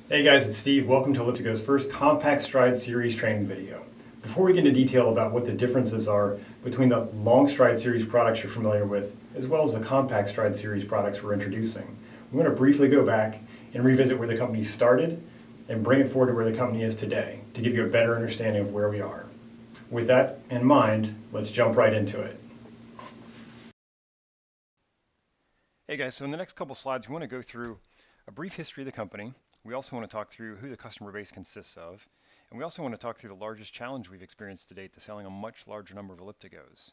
Hey guys, it's Steve. Welcome to ElliptiGOs' first Compact Stride Series training video. Before we get into detail about what the differences are between the Long Stride Series products you're familiar with, as well as the Compact Stride Series products we're introducing, we're going to briefly go back and revisit where the company started and bring it forward to where the company is today to give you a better understanding of where we are. With that in mind, let's jump right into it. Hey guys, so in the next couple slides, we want to go through a brief history of the company. We also want to talk through who the customer base consists of, and we also want to talk through the largest challenge we've experienced to date to selling a much larger number of ElliptiGOs.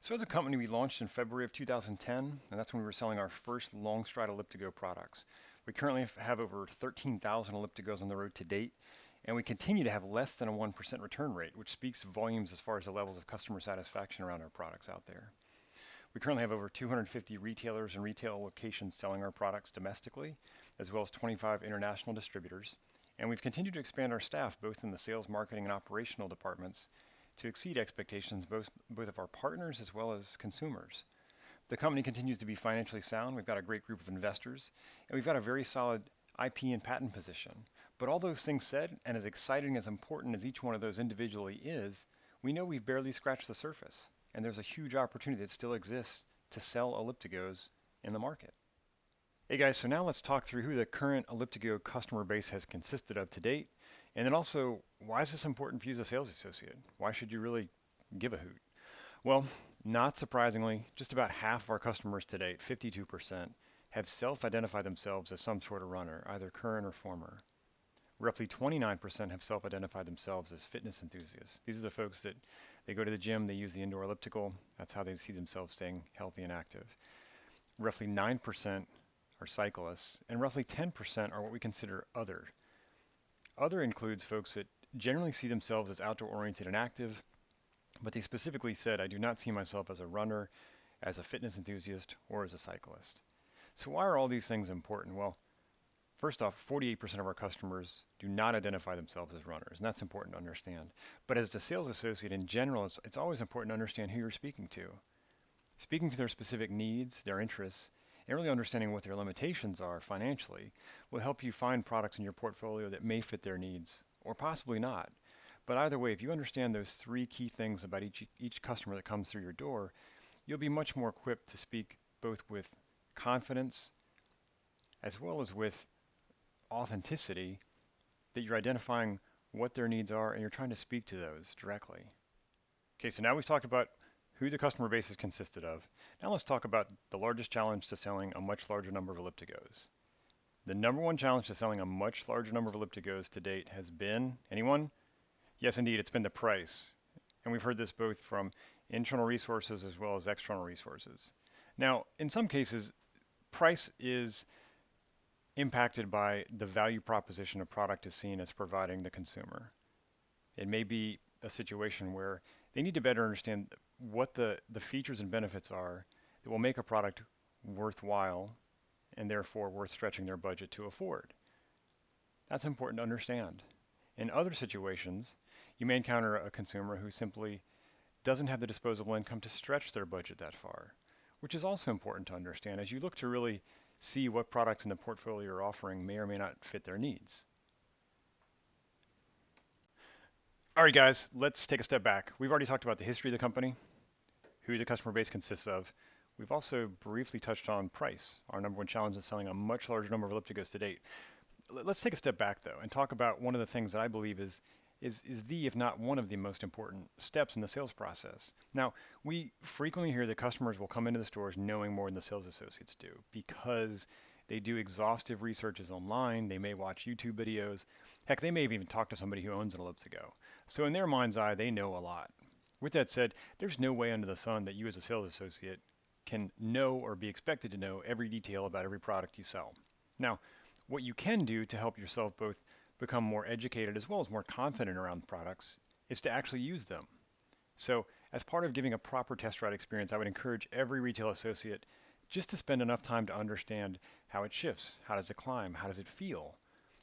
So as a company, we launched in February of 2010, and that's when we were selling our first long stride ElliptiGO products. We currently have over 13,000 ElliptiGOs on the road to date, and we continue to have less than a 1% return rate, which speaks volumes as far as the levels of customer satisfaction around our products out there. We currently have over 250 retailers and retail locations selling our products domestically, as well as 25 international distributors. And we've continued to expand our staff both in the sales, marketing, and operational departments to exceed expectations both of our partners as well as consumers. The company continues to be financially sound. We've got a great group of investors, and we've got a very solid IP and patent position. But all those things said, and as exciting as important as each one of those individually is, we know we've barely scratched the surface, and there's a huge opportunity that still exists to sell ElliptiGOs in the market. Hey guys, so now let's talk through who the current ElliptiGO customer base has consisted of to date, and then also, why is this important for you as a sales associate? Why should you really give a hoot? Well, not surprisingly, just about half of our customers to date, 52%, have self-identified themselves as some sort of runner, either current or former. Roughly 29% have self-identified themselves as fitness enthusiasts. These are the folks that they go to the gym, they use the indoor elliptical. That's how they see themselves staying healthy and active. Roughly 9% are cyclists, and roughly 10% are what we consider other. Other includes folks that generally see themselves as outdoor oriented and active, but they specifically said, I do not see myself as a runner, as a fitness enthusiast, or as a cyclist. So why are all these things important? Well, first off, 48% of our customers do not identify themselves as runners, and that's important to understand. But as a sales associate in general, it's always important to understand who you're speaking to. Speaking to their specific needs, their interests, and really understanding what their limitations are financially will help you find products in your portfolio that may fit their needs, or possibly not. But either way, if you understand those three key things about each customer that comes through your door, you'll be much more equipped to speak both with confidence as well as with authenticity, that you're identifying what their needs are and you're trying to speak to those directly. Okay, so now we've talked about who the customer base is consisted of. Now let's talk about the largest challenge to selling a much larger number of ElliptiGOs. The number one challenge to selling a much larger number of ElliptiGOs to date has been, anyone? Yes, indeed, it's been the price. And we've heard this both from internal resources as well as external resources. Now, in some cases, price is impacted by the value proposition a product is seen as providing the consumer. It may be a situation where they need to better understand what the features and benefits are that will make a product worthwhile and therefore worth stretching their budget to afford. That's important to understand. In other situations, you may encounter a consumer who simply doesn't have the disposable income to stretch their budget that far, which is also important to understand as you look to really see what products in the portfolio you're offering may or may not fit their needs. All right, guys, let's take a step back. We've already talked about the history of the company, who the customer base consists of. We've also briefly touched on price. Our number one challenge is selling a much larger number of ElliptiGOs to date. Let's take a step back, though, and talk about one of the things that I believe is the, if not one of the most important steps in the sales process. Now, we frequently hear that customers will come into the stores knowing more than the sales associates do because they do exhaustive researches online. They may watch YouTube videos. Heck, they may have even talked to somebody who owns an Elliptigo. So in their mind's eye, they know a lot. With that said, there's no way under the sun that you as a sales associate can know or be expected to know every detail about every product you sell. Now, what you can do to help yourself both become more educated as well as more confident around products is to actually use them. So as part of giving a proper test ride experience, I would encourage every retail associate just to spend enough time to understand how it shifts, how does it climb, how does it feel.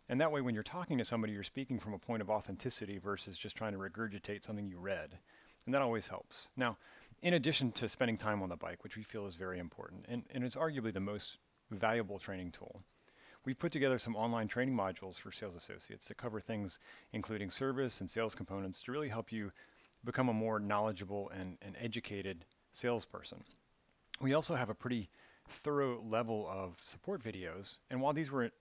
And that way when you're talking to somebody, you're speaking from a point of authenticity versus just trying to regurgitate something you read. And that always helps. Now, in addition to spending time on the bike, which we feel is very important, and it's arguably the most valuable training tool, We've put together some online training modules for sales associates that cover things including service and sales components to really help you become a more knowledgeable and educated salesperson. We also have a pretty thorough level of support videos, and while these were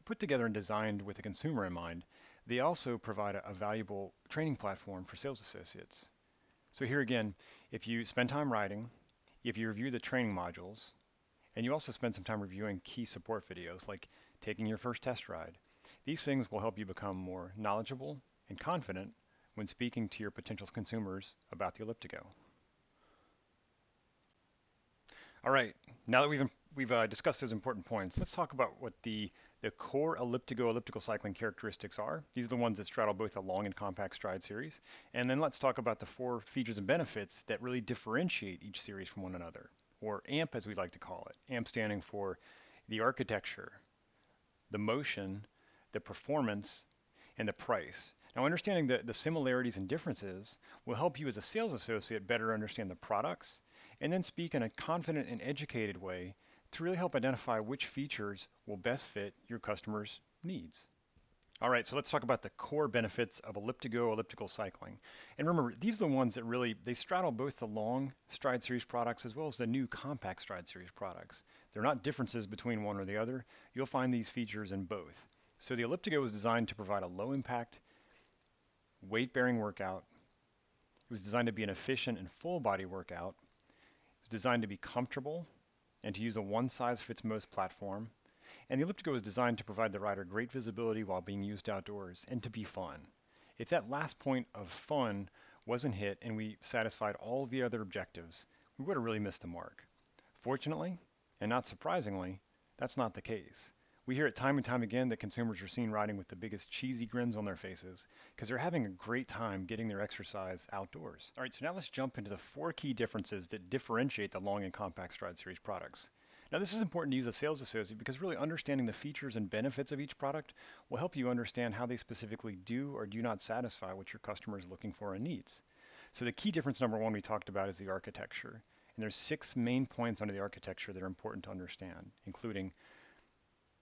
put together and designed with the consumer in mind, they also provide a valuable training platform for sales associates. So here again, if you spend time writing, if you review the training modules, and you also spend some time reviewing key support videos like taking your first test ride, these things will help you become more knowledgeable and confident when speaking to your potential consumers about the Elliptigo. All right, now that we've discussed those important points, let's talk about what the core Elliptigo elliptical cycling characteristics are. These are the ones that straddle both the long and compact stride series. And then let's talk about the 4 features and benefits that really differentiate each series from one another, or AMP as we like to call it. AMP standing for the architecture, the motion, the performance, and the price. Now, understanding the similarities and differences will help you as a sales associate better understand the products and then speak in a confident and educated way to really help identify which features will best fit your customers' needs. All right, so let's talk about the core benefits of Elliptigo elliptical cycling. And remember, these are the ones that really, they straddle both the long stride series products as well as the new compact stride series products. They're not differences between one or the other. You'll find these features in both. So the Elliptigo was designed to provide a low impact, weight-bearing workout. It was designed to be an efficient and full body workout. It was designed to be comfortable and to use a one-size-fits-most platform. And the Elliptigo is designed to provide the rider great visibility while being used outdoors and to be fun. If that last point of fun wasn't hit and we satisfied all the other objectives, we would have really missed the mark. Fortunately, and not surprisingly, that's not the case. We hear it time and time again that consumers are seen riding with the biggest cheesy grins on their faces because they're having a great time getting their exercise outdoors. All right, so now let's jump into the 4 key differences that differentiate the long and compact stride series products. Now, this is important to use as a sales associate because really understanding the features and benefits of each product will help you understand how they specifically do or do not satisfy what your customer is looking for and needs. So the key difference number 1 we talked about is the architecture. And there's 6 main points under the architecture that are important to understand, including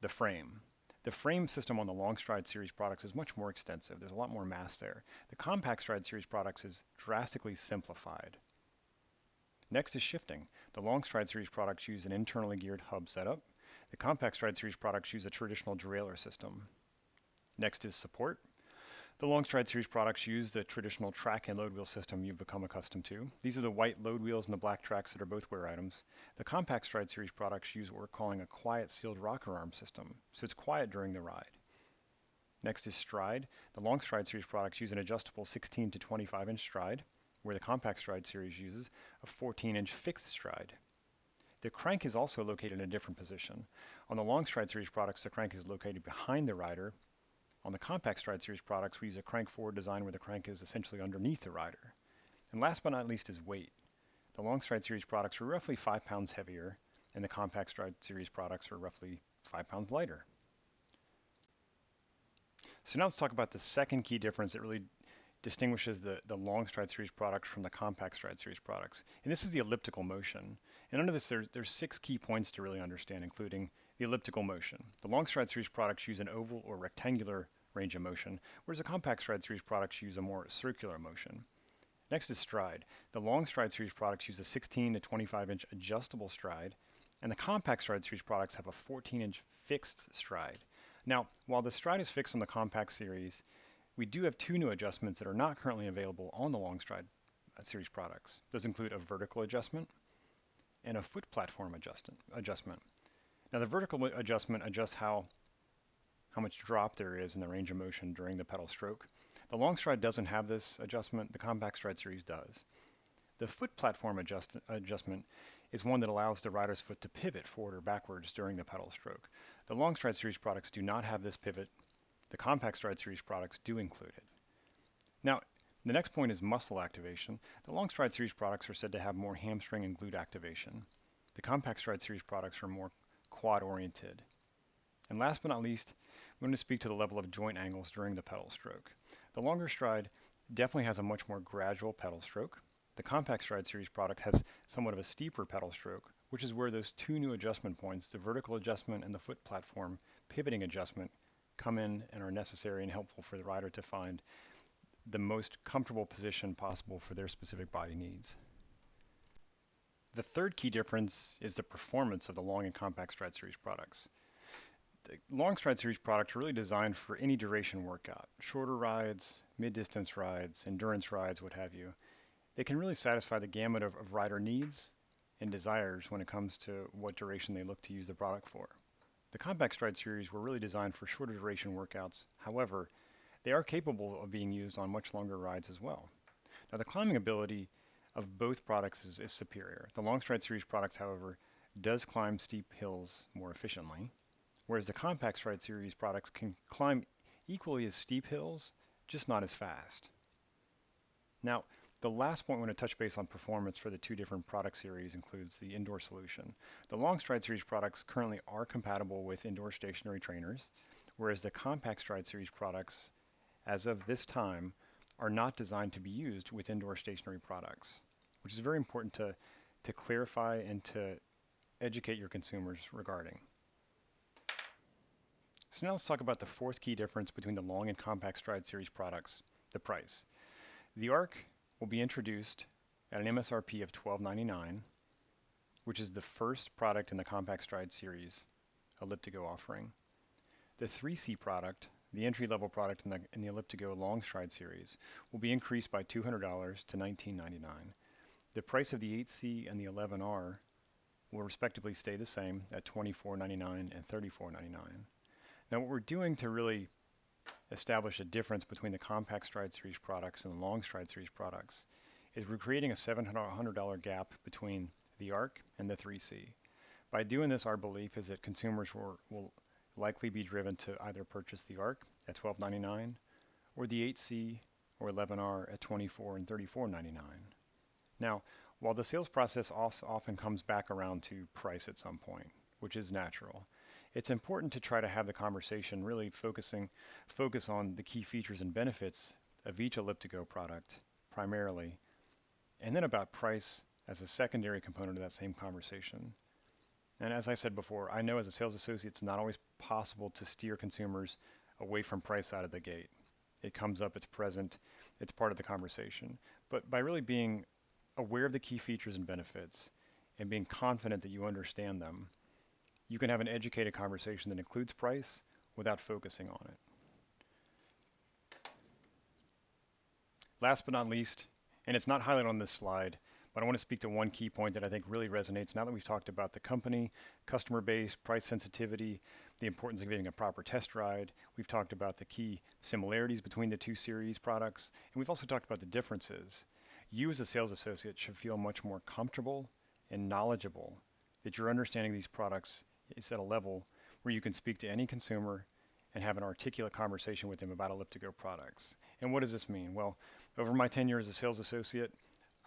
the frame. The frame system on the long stride series products is much more extensive. There's a lot more mass there. The compact stride series products is drastically simplified. Next is shifting. The long stride series products use an internally geared hub setup. The compact stride series products use a traditional derailleur system. Next is support. The long stride series products use the traditional track and load wheel system you've become accustomed to. These are the white load wheels and the black tracks that are both wear items. The compact stride series products use what we're calling a quiet sealed rocker arm system, so it's quiet during the ride. Next is stride. The long stride series products use an adjustable 16 to 25 inch stride, where the compact stride series uses a 14-inch fixed stride. The crank is also located in a different position. On the long stride series products, the crank is located behind the rider. On the compact stride series products, we use a crank forward design where the crank is essentially underneath the rider. And last but not least is weight. The long stride series products are roughly 5 pounds heavier, and the compact stride series products are roughly 5 pounds lighter. So now let's talk about the second key difference that really distinguishes the long stride series products from the compact stride series products. And this is the elliptical motion. And under this, there's 6 key points to really understand, including the elliptical motion. The long stride series products use an oval or rectangular range of motion, whereas the compact stride series products use a more circular motion. Next is stride. The long stride series products use a 16 to 25 inch adjustable stride, and the compact stride series products have a 14-inch fixed stride. Now, while the stride is fixed on the compact series, we do have 2 new adjustments that are not currently available on the long stride series products. Those include a vertical adjustment and a foot platform adjustment. Now, the vertical adjustment adjusts how much drop there is in the range of motion during the pedal stroke. The long stride doesn't have this adjustment. The compact stride series does. The foot platform adjustment is one that allows the rider's foot to pivot forward or backwards during the pedal stroke. The long stride series products do not have this pivot. The compact stride series products do include it. Now, the next point is muscle activation. The long stride series products are said to have more hamstring and glute activation. The compact stride series products are more quad oriented. And last but not least, we're going to speak to the level of joint angles during the pedal stroke. The longer stride definitely has a much more gradual pedal stroke. The Compact Stride Series product has somewhat of a steeper pedal stroke, which is where those two new adjustment points, the vertical adjustment and the foot platform pivoting adjustment, come in and are necessary and helpful for the rider to find the most comfortable position possible for their specific body needs. The third key difference is the performance of the Long and Compact Stride Series products. The Long Stride Series products are really designed for any duration workout, shorter rides, mid-distance rides, endurance rides, what have you. They can really satisfy the gamut of rider needs and desires when it comes to what duration they look to use the product for. The Compact Stride Series were really designed for shorter duration workouts. However, they are capable of being used on much longer rides as well. Now, the climbing ability of both products is superior. The Long Stride Series products, however, does climb steep hills more efficiently, whereas the Compact Stride Series products can climb equally as steep hills, just not as fast. Now, the last point I want to touch base on performance for the two different product series includes the indoor solution. The Long Stride Series products currently are compatible with indoor stationary trainers, whereas the Compact Stride Series products, as of this time, are not designed to be used with indoor stationary products, which is very important to clarify and to educate your consumers regarding. So now let's talk about the fourth key difference between the Long and Compact Stride Series products, the price. The ARC will be introduced at an MSRP of $12.99, which is the first product in the Compact Stride Series Elliptigo offering. The 3C product, the entry-level product in the Elliptigo Long Stride Series, will be increased by $200 to $19.99. The price of the 8C and the 11R will respectively stay the same at $24.99 and $34.99. Now, what we're doing to really establish a difference between the Compact Stride Series products and the Long Stride Series products is we're creating a $700 gap between the ARC and the 3C. By doing this, our belief is that consumers will likely be driven to either purchase the ARC at $12.99 or the 8C or 11R at $24 and $34.99. Now, while the sales process also often comes back around to price at some point, which is natural, it's important to try to have the conversation really focus on the key features and benefits of each Elliptigo product primarily, and then about price as a secondary component of that same conversation. And as I said before, I know as a sales associate it's not always possible to steer consumers away from price out of the gate. It comes up, it's present, it's part of the conversation. But by really being aware of the key features and benefits and being confident that you understand them, you can have an educated conversation that includes price without focusing on it. Last but not least, and it's not highlighted on this slide, but I want to speak to one key point that I think really resonates now that we've talked about the company, customer base, price sensitivity, the importance of getting a proper test ride. We've talked about the key similarities between the two series products, and we've also talked about the differences. You as a sales associate should feel much more comfortable and knowledgeable that you're understanding these products is at a level where you can speak to any consumer and have an articulate conversation with them about Elliptigo products. And what does this mean? Well, over my tenure as a sales associate,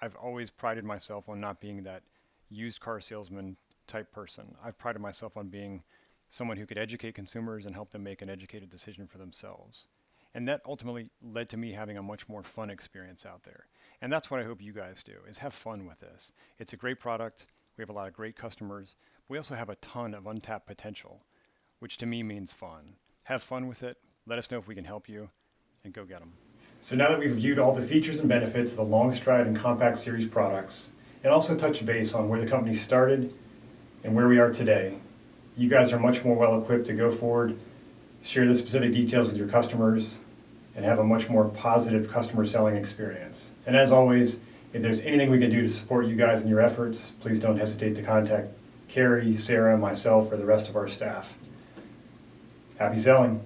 I've always prided myself on not being that used car salesman type person. I've prided myself on being someone who could educate consumers and help them make an educated decision for themselves. And that ultimately led to me having a much more fun experience out there. And that's what I hope you guys do, is have fun with this. It's a great product. We have a lot of great customers. We also have a ton of untapped potential, which to me means fun. Have fun with it. Let us know if we can help you, and go get them. So now that we've reviewed all the features and benefits of the Long Stride and Compact Series products, and also touched base on where the company started and where we are today, you guys are much more well equipped to go forward, share the specific details with your customers, and have a much more positive customer selling experience. And as always, if there's anything we can do to support you guys in your efforts, please don't hesitate to contact Carrie, Sarah, myself, or the rest of our staff. Happy selling.